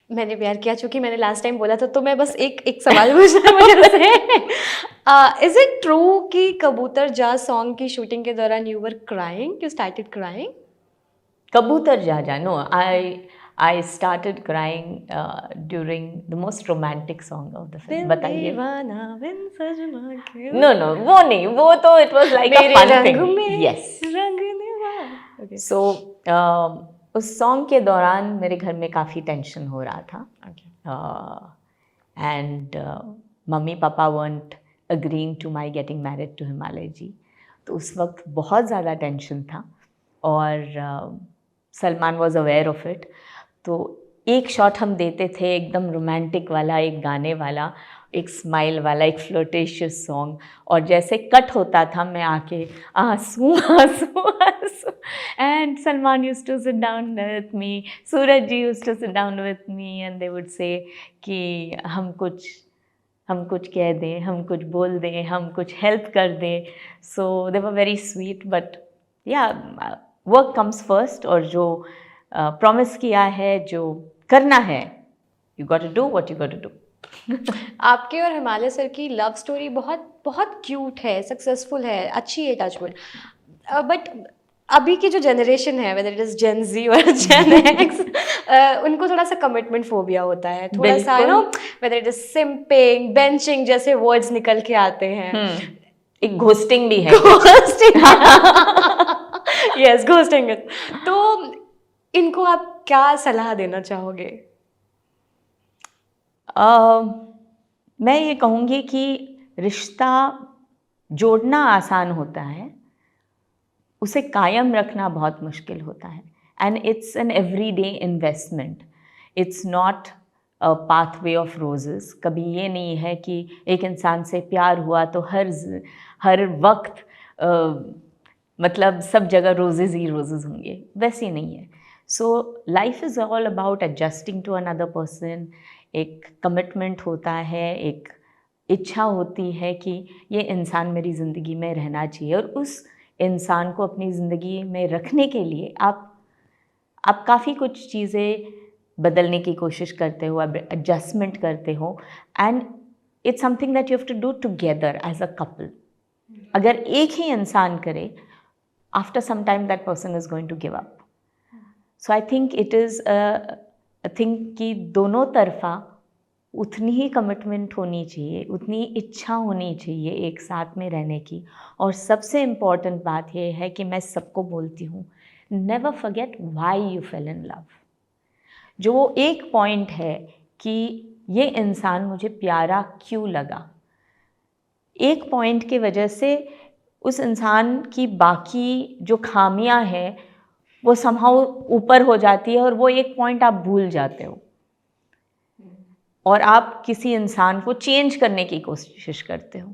मैंने प्यार किया, चूंकि मैंने लास्ट टाइम बोला था, तो मैं बस एक सवाल पूछना मुझे से। इज इट ट्रू कि कबूतर जा सॉन्ग की शूटिंग के दौरान you were crying, you started crying? कबूतर जा जा, no, I started crying during the most romantic song of the film. दिल बताइए। दीवाना बिन सजना के, No, no, वो नहीं, वो तो it was like a मेरे fun रंग thing. में Yes. रंग दीवाना। Okay. So उस सॉन्ग के दौरान मेरे घर में काफ़ी टेंशन हो रहा था, and mummy papa weren't agreeing to my getting married to Himalaya जी। तो उस वक्त बहुत ज़्यादा टेंशन था, और Salman was aware of it. तो एक शॉट हम देते थे एकदम रोमांटिक वाला, एक गाने वाला, एक स्माइल वाला, एक फ्लर्टेशियस सॉन्ग, और जैसे कट होता था मैं आके आंसू आंसू आंसू, and Salman used to sit down with me, Suraj ji used to sit down with me, and they would say कि हम कुछ कह दें, हम कुछ बोल दें, हम कुछ हेल्प कर दें। So they were very sweet, but yeah work comes first, और जो प्रॉमिस किया है, जो करना है, you got to do what you got to do. आपके और हिमालय सर की लव स्टोरी बहुत बहुत क्यूट है, सक्सेसफुल है, अच्छी है, टचवुड। बट अभी की जो जनरेशन है, वेदर इट इज जेन जी और जेन एक्स, उनको थोड़ा सा कमिटमेंट फोबिया होता है, थोड़ा सा, you know, whether it is simping, benching जैसे वर्ड्स निकल के आते हैं। एक घोस्टिंग भी है। Yes, ghosting. तो इनको आप क्या सलाह देना चाहोगे? मैं ये कहूँगी कि रिश्ता जोड़ना आसान होता है, उसे कायम रखना बहुत मुश्किल होता है, and it's an everyday investment, it's not a pathway of roses. कभी ये नहीं है कि एक इंसान से प्यार हुआ तो हर वक्त मतलब सब जगह रोजेज़ ही रोजेज़ होंगे, वैसे नहीं है। So life is all about adjusting to another person. एक कमिटमेंट होता है, एक इच्छा होती है कि ये इंसान मेरी ज़िंदगी में रहना चाहिए, और उस इंसान को अपनी ज़िंदगी में रखने के लिए आप काफ़ी कुछ चीज़ें बदलने की कोशिश करते हो, आप एडजस्टमेंट करते हो, and it's something that you have to do together as a couple. अगर एक ही इंसान करे, after some time that person is going to give up. So I think it is a thing कि दोनों तरफा उतनी ही कमिटमेंट होनी चाहिए, उतनी इच्छा होनी चाहिए एक साथ में रहने की। और सबसे इम्पॉर्टेंट बात यह है कि मैं सबको बोलती हूँ, never forget why you fail in love. जो वो एक पॉइंट है कि ये इंसान मुझे प्यारा क्यों लगा, एक पॉइंट की वजह से उस इंसान की बाकी जो खामियां हैं वो समहाउ ऊपर हो जाती है, और वो एक पॉइंट आप भूल जाते हो, और आप किसी इंसान को चेंज करने की कोशिश करते हो।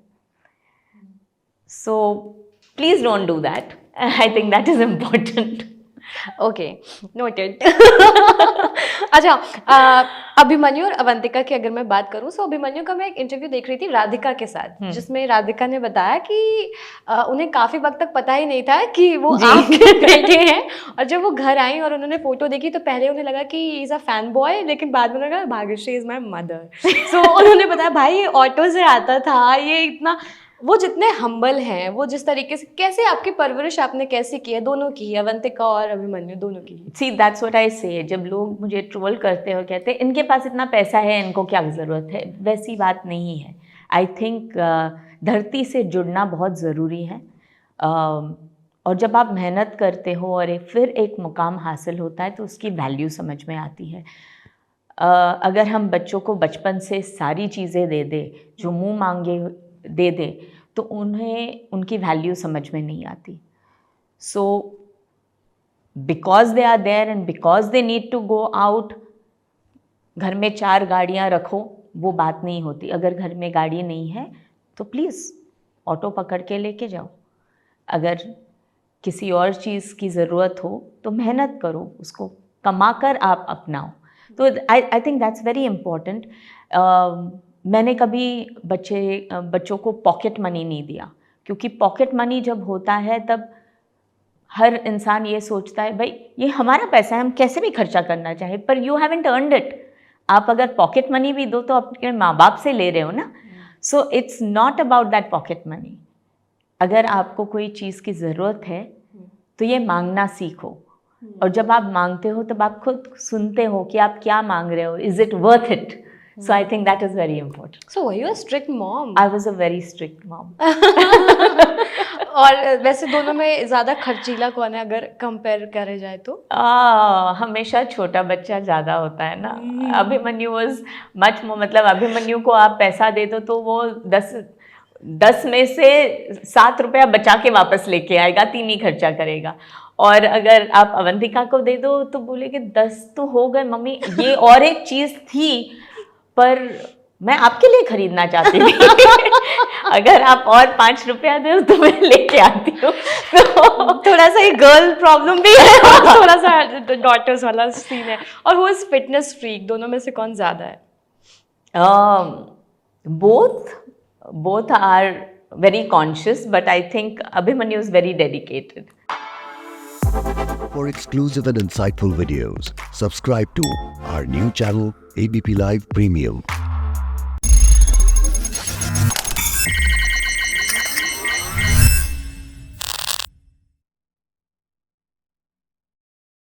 So please don't do that. I think that is important. Okay, noted. अच्छा, अभिमन्यु और अवंतिका की अगर मैं बात करूं, तो अभिमन्यु का मैं एक इंटरव्यू देख रही थी राधिका के साथ, जिसमें राधिका ने बताया कि उन्हें काफी वक्त तक पता ही नहीं था कि वो आपके बेटे हैं, और जब वो घर आई और उन्होंने फोटो देखी तो पहले उन्हें लगा कि इज अ फैन बॉय, लेकिन बाद में उन्होंने कहा भाग्यश्री इज माई मदर। सो उन्होंने बताया भाई ये ऑटो से आता था, ये इतना, वो जितने हम्बल हैं, वो जिस तरीके से, कैसे आपकी परवरिश आपने कैसे की है, दोनों की, अवंतिका और अभिमन्यु दोनों की? सी दैट्स व्हाट आई से। जब लोग मुझे ट्रोल करते हो, कहते हैं इनके पास इतना पैसा है, इनको क्या ज़रूरत है, वैसी बात नहीं है। आई थिंक धरती से जुड़ना बहुत ज़रूरी है, और जब आप मेहनत करते हो और फिर एक मुकाम हासिल होता है तो उसकी वैल्यू समझ में आती है। अगर हम बच्चों को बचपन से सारी चीज़ें दे दे, जो मुंह मांगे दे दे, तो उन्हें उनकी वैल्यू समझ में नहीं आती। So because they are there and because they need to go out, घर में 4 गाड़ियाँ रखो, वो बात नहीं होती। अगर घर में गाड़ी नहीं है तो प्लीज़ ऑटो पकड़ के लेके जाओ। अगर किसी और चीज़ की ज़रूरत हो तो मेहनत करो, उसको कमा कर आप अपनाओ। तो I think that's very important. मैंने कभी बच्चों को पॉकेट मनी नहीं दिया, क्योंकि पॉकेट मनी जब होता है तब हर इंसान ये सोचता है भाई ये हमारा पैसा है, हम कैसे भी खर्चा करना चाहे, पर यू हैवंट अर्नड इट। आप अगर पॉकेट मनी भी दो तो अपने माँ बाप से ले रहे हो ना. So it's not about that pocket money. अगर आपको कोई चीज़ की ज़रूरत है तो ये मांगना सीखो. और जब आप मांगते हो तब आप खुद सुनते हो कि आप क्या मांग रहे हो. Is it worth it? So I think that is very important. So were you a strict mom? I was a very strict mom. और वैसे दोनों में ज्यादा खर्चीला कौन है अगर कंपेयर करे जाए तो? हमेशा छोटा बच्चा ज़्यादा होता है ना. अभिमन्यु वॉज मच मोर, मतलब अभिमन्यु को आप पैसा दे दो तो वो 10 में से 7 रुपया बचा के वापस लेके आएगा, 3 ही खर्चा करेगा. और अगर आप अवंतिका को दे दो तो बोलेगे 10 तो हो गए मम्मी, ये और एक चीज़ थी पर मैं आपके लिए खरीदना चाहती थी. अगर आप और 5 रुपया दो तो मैं लेके आती हूँ. तो थोड़ा सा ये गर्ल प्रॉब्लम भी है और थोड़ा सा डॉटर्स वाला सीन है. और वो इज फिटनेस फ्रीक, दोनों में से कौन ज्यादा है? both are very conscious, but I think Abhimanyu is very dedicated. For exclusive and insightful videos, subscribe to our new channel ABP Live Premium.